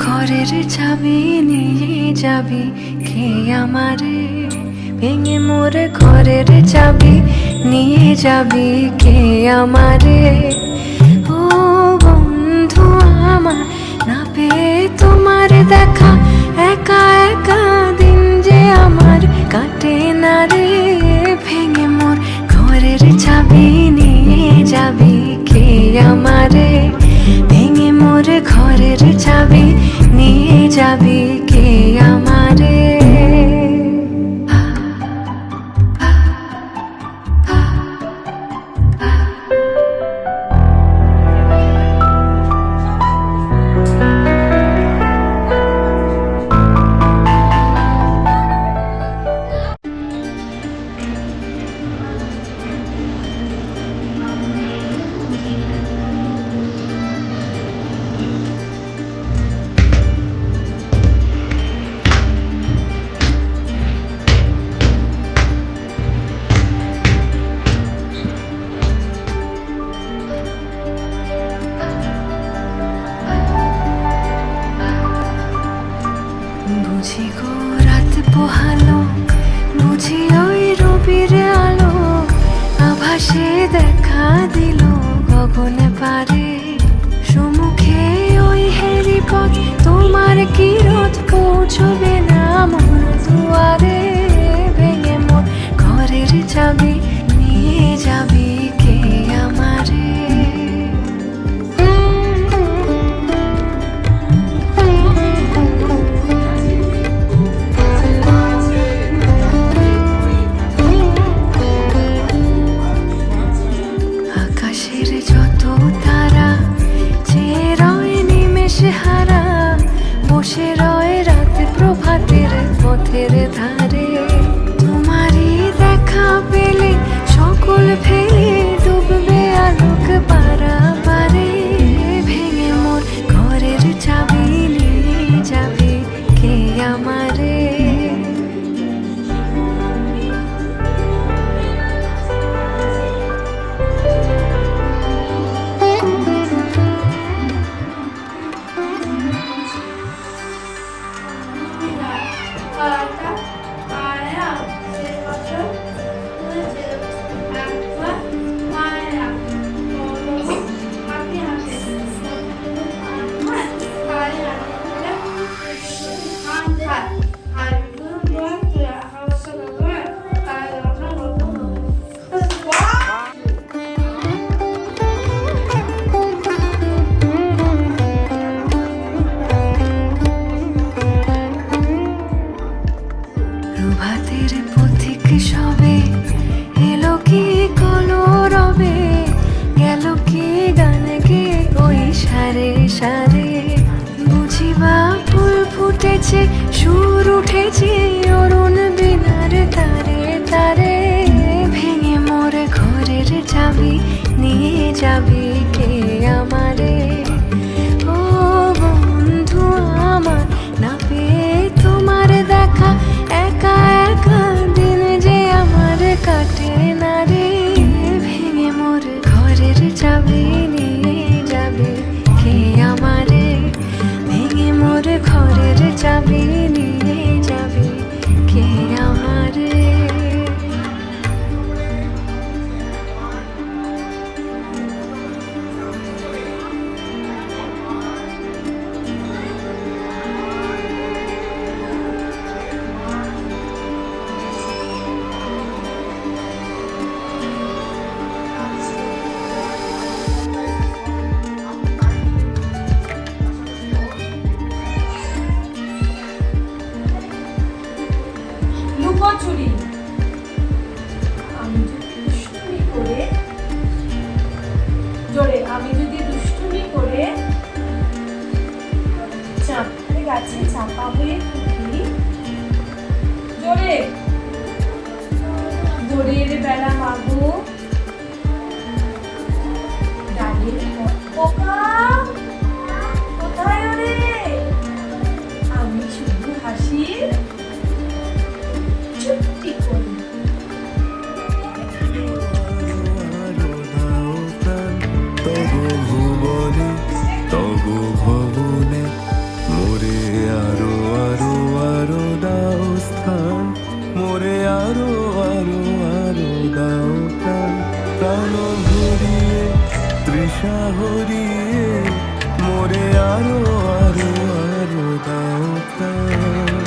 ঘরের চাবি নিয়ে যাবি কে আমারে, ভেঙে মোর ঘরের চাবি নিয়ে যাবি কে আমারে। ও বন্ধু আমার, না পেয়ে তোমার দেখা, একা একা দিন যে আমার কাটে না রে। ভেঙে মোর ঘরের চাবি নিয়ে যাবি কে আমারে, ভেঙে মোর ঘরের চাবি নিয়ে যাবি কে আমারে। বুঝি গো রাত পোহালো, বুঝি ওই রবির আলো, আভাসে দেখা দিল গগনে পারে। সম্মুখে ওই হেরি পথ, তোমার কি রোদ পৌঁছবে না মোর দুয়ারে। ভেঙে মোর ঘরের চাবি নিয়ে যাবি কে আমারে। আকাশের যত তারা যে রয় নিমেষে হারা, বসে রয় রাত প্রভাতের পথের ধারে। তোমারই দেখা পেলে সকল ফেলে ডুববে আলোক পারাবারে। ভেঙে মোর ঘরের চাবি নিয়ে যাবি কে আমারে। প্রভাতের পথিক সবে এলো কি কলরবে, গেল কি গান গে ওই সারে সারে। বুঝিবা ফুল ফুটেছে, সুর উঠেছে অরুণ বিনার তারে তারে। ভেঙে মোর ঘরের চাবি নিয়ে যাবি কে আমারে। ও বন্ধু আমার, না পেয়ে তোমার দেখা, একা একা দিন যে আমার কাটে না রে। ভেঙে মোর ঘরের চাবি নিয়ে যাবে কে আমারে, ভেঙে মোর ঘরের চাবি নিয়ে যাবে কে আমারে। লুকোচুরি। আমি যদি দুষ্টুমি করে, জোরে আমি যদি দুষ্টুমি করে গাছে চাপা হয়ে থাকি, জোরে জোরের বেলা মাগো ডালের পোকা কোথায় রে। আমি শুধু হাসি চুপটি করি। তবু ভুবনে তবু ভবনে আরো আরো আরো দাও প্রাণ।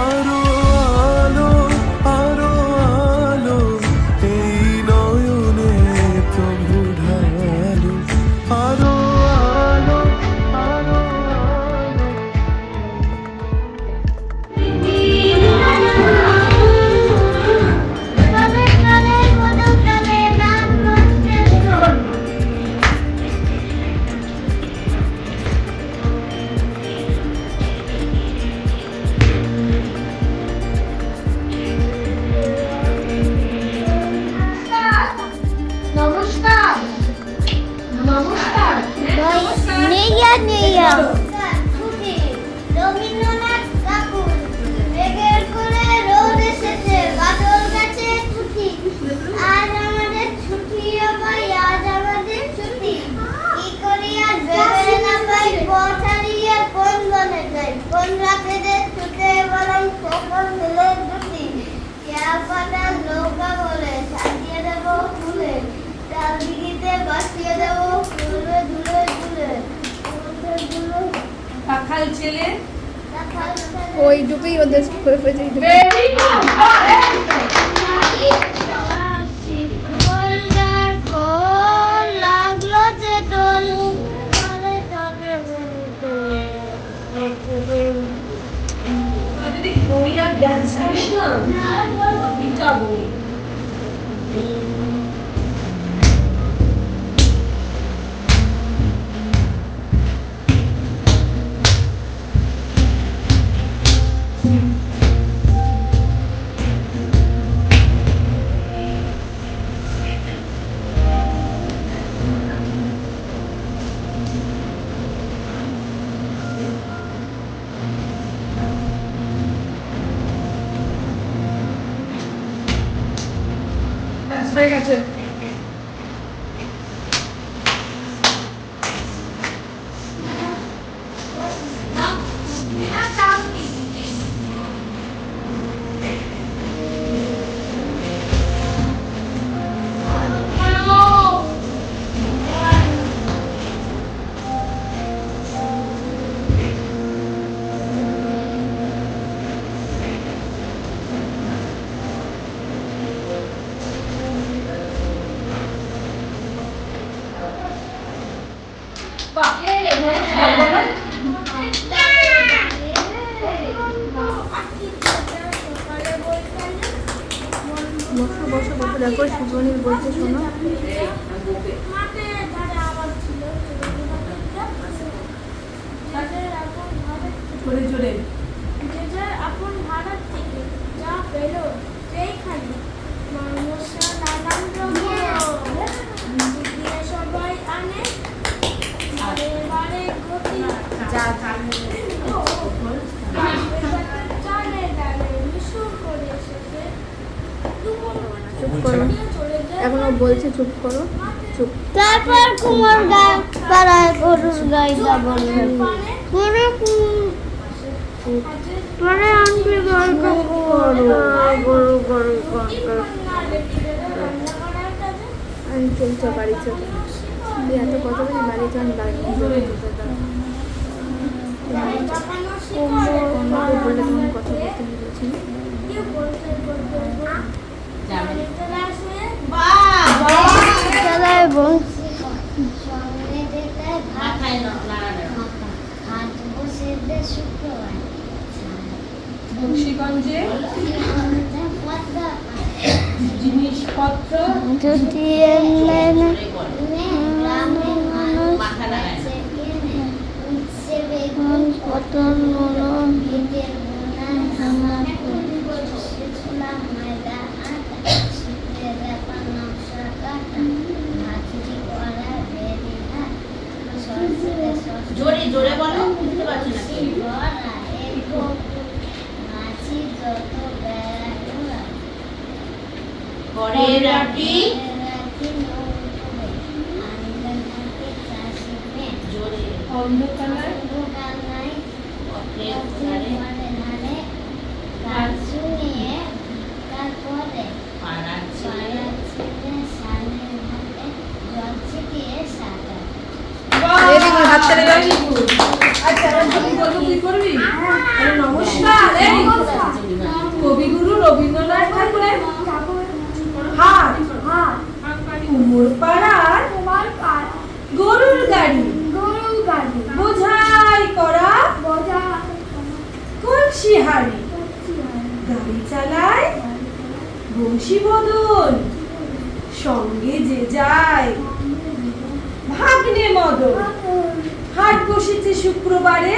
আরো আলো আরো আলো এই নয়নে প্রভু ঢালো। আরো আলো আরো আলো। নমস্কার নমস্কার রবীন্দ্রনাথ ঠাকুর মেঘের কোলে রোদ এসেছে বাদল গাছে ছুটি আজ আমাদের ছুটি ভাই আজ আমাদের ছুটি কি করি আর ভেবে না পাই পথ হারিয়ে কোন বনে যাই কোন রাতে ছুটে বলাই সকল মিলে জুটি কেয়া পাতা নৌকা বলে সাজিয়ে দেবো ফুলে চাল দিঘিতে বাসিয়ে দেবো ফুলে ধুলে ধুলে রাখাল ছেলে ওইটুকুই ওদের করে ফেলেছে ভেরি গুড লাগলো যে দোল যদি কোরিয়ান ডান্স করিস না এটা বলি হয়ে গেছে বসো বসো বসো দেখো সুবর্ণীর বলছে শোনো জোরে জোরে আপন ভারত থেকে যা পেল সেই খালি মানুষরা নানান রকম সবাই আনে বারে বারে গতি যা চালে ডালে মিশুর করে এসেছে চুপ করো এখনো বলছে চুপ করো চুপ তারপর কুমার গায় পাড়ায় গরুর গাই দাবল পরে পরে আনবি গল্প করো গরু গরু আমি চলছে বাড়ি চলে তুই এত কথা বলি বাড়ি চল বাড়ি জোরে বললে তোমার কথা বলতে বলেছি বংশীগঞ্জে জিনিসপত্র যদি পতন জোরে জোরে বলো বুঝতে পারছি না ঘরের রাটি অন্ধকার অন্ধকার নাই পথের পথের ধারে ধারে গান শুনিয়ে তারপরে পাড়ার ছেলে পাড়ার ছেলে সালের হাতে জল ছিটিয়ে সাজা এই দেখুন হাত ছেড়ে দাও। আচ্ছা আমি বলবো তুই করবি হ্যালো, নমস্কার এই কবিগুরু রবীন্দ্রনাথ ঠাকুরের হাট কুমোর পাড়ার গরুর গাড়ি বোঝাই করা কলসি হাড়ি গাড়ি চালায় বংশী বদন সঙ্গে যে যায় ভাগ্নে মদন হাট বসেছে শুক্রবারে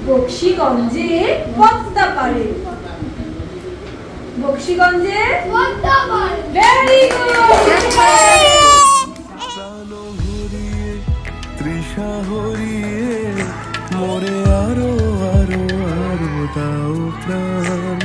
বক্সিগঞ্জে পদ্মা পারে বক্সিগঞ্জে ভেরি গুড প্রাণ ভরিয়ে তৃষা হরিয়ে মোরে আরো আরো আরো দাও প্রাণ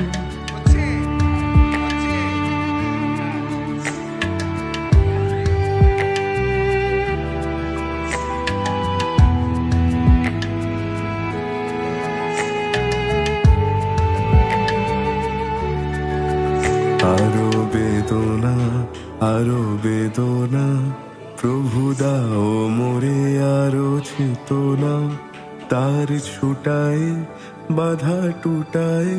আরো বেদনা আরো বেদনা প্রভু দাও মোরে আরো চেতনা তার ছুটায় বাধা টুটায়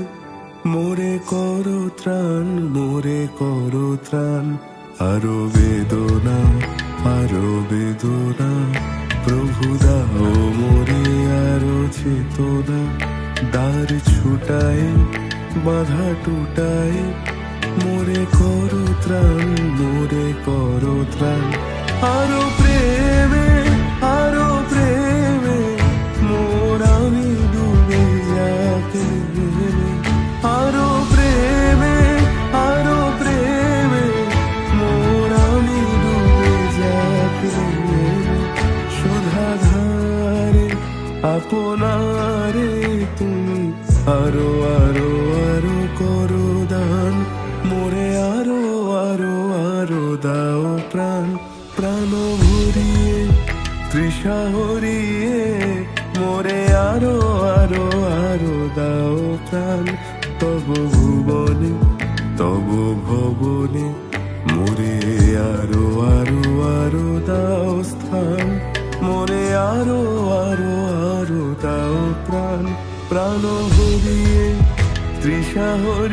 মোরে করো ত্রাণ মোরে করো ত্রাণ আরো বেদনা প্রভু দাও মোরে আরো চেতনা দ্বার ছুটায় বাধা টুটায় মোরে করো ত্রাণ আরো প্রেমে মোর আমি ডুবে যাকে আরো প্রেমে মোর আমি ডুবে যাকে সুধাধারে আপনারে তুমি আরো আরো আরো করো দান মোরে আরো আরো আরো দাও প্রাণ প্রাণ ভরিয়ে তৃষা হরিয়ে মোরে আরো আরো আরো দাও প্রাণ তব ভুবনে তব ভবনে মোরে আরো আরো আরো দাও স্থান মোরে আরো আরো আরো দাও প্রাণ প্রাণ ভরিয়ে তৃষা হরিয়ে